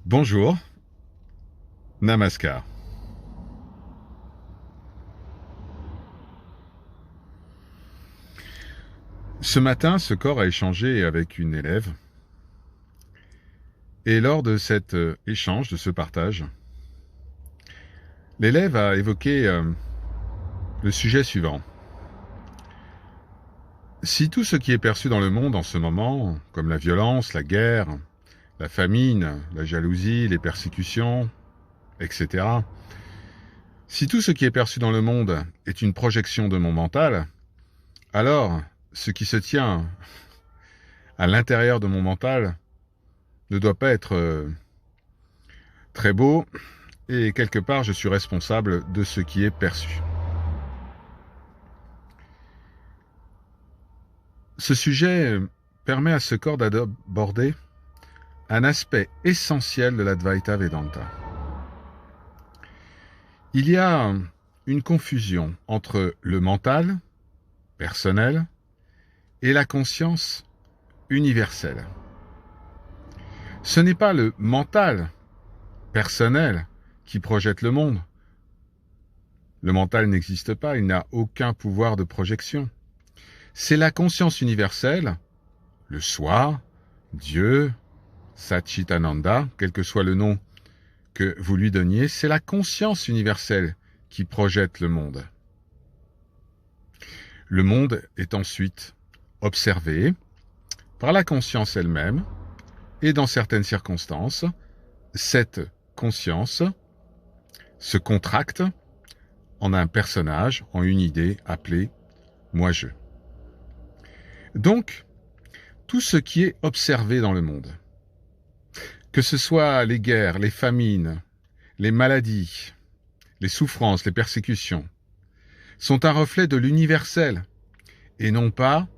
Bonjour, Namaskar. Ce matin, ce corps a échangé avec une élève. Et lors de cet échange, de ce partage, l'élève a évoqué le sujet suivant. Si tout ce qui est perçu dans le monde en ce moment, comme la violence, la guerre, la famine, la jalousie, les persécutions, etc., si tout ce qui est perçu dans le monde est une projection de mon mental, alors ce qui se tient à l'intérieur de mon mental ne doit pas être très beau, et quelque part je suis responsable de ce qui est perçu. Ce sujet permet à ce corps d'aborder un aspect essentiel de l'Advaita Vedanta. Il y a une confusion entre le mental, personnel, et la conscience universelle. Ce n'est pas le mental personnel qui projette le monde. Le mental n'existe pas, il n'a aucun pouvoir de projection. C'est la conscience universelle, le soi, Dieu, Satchitananda, quel que soit le nom que vous lui donniez, c'est la conscience universelle qui projette le monde. Le monde est ensuite observé par la conscience elle-même, et dans certaines circonstances, cette conscience se contracte en un personnage, en une idée appelée moi-je. Donc, tout ce qui est observé dans le monde, que ce soit les guerres, les famines, les maladies, les souffrances, les persécutions, sont un reflet de l'universel et non pas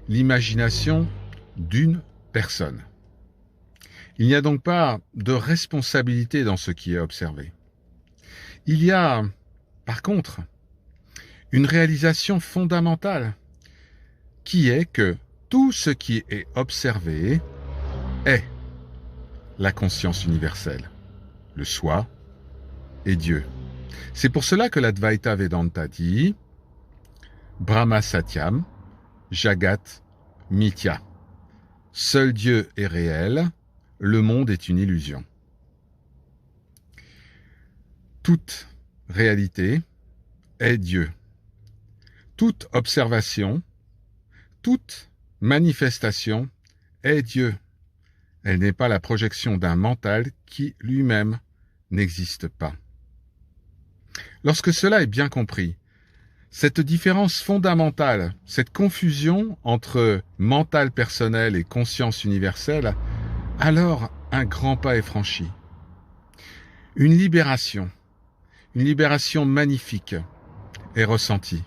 l'imagination d'une personne. Il n'y a donc pas de responsabilité dans ce qui est observé. Il y a, par contre, une réalisation fondamentale qui est que tout ce qui est observé est la conscience universelle, le soi et Dieu. C'est pour cela que l'Advaita Vedanta dit Brahma Satyam, Jagat Mithya. Seul Dieu est réel, le monde est une illusion. Toute réalité est Dieu. Toute observation, toute manifestation est Dieu. Elle n'est pas la projection d'un mental qui lui-même n'existe pas. Lorsque cela est bien compris, cette différence fondamentale, cette confusion entre mental personnel et conscience universelle, alors un grand pas est franchi. Une libération magnifique est ressentie.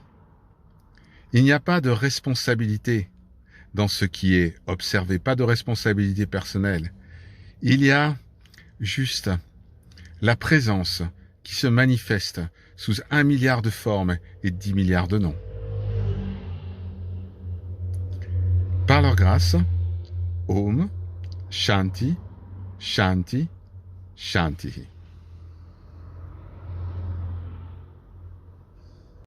Il n'y a pas de responsabilité dans ce qui est observé, pas de responsabilité personnelle. Il y a juste la présence qui se manifeste sous 1 milliard de formes et 10 milliards de noms. Par leur grâce, Om, Shanti, Shanti, Shanti.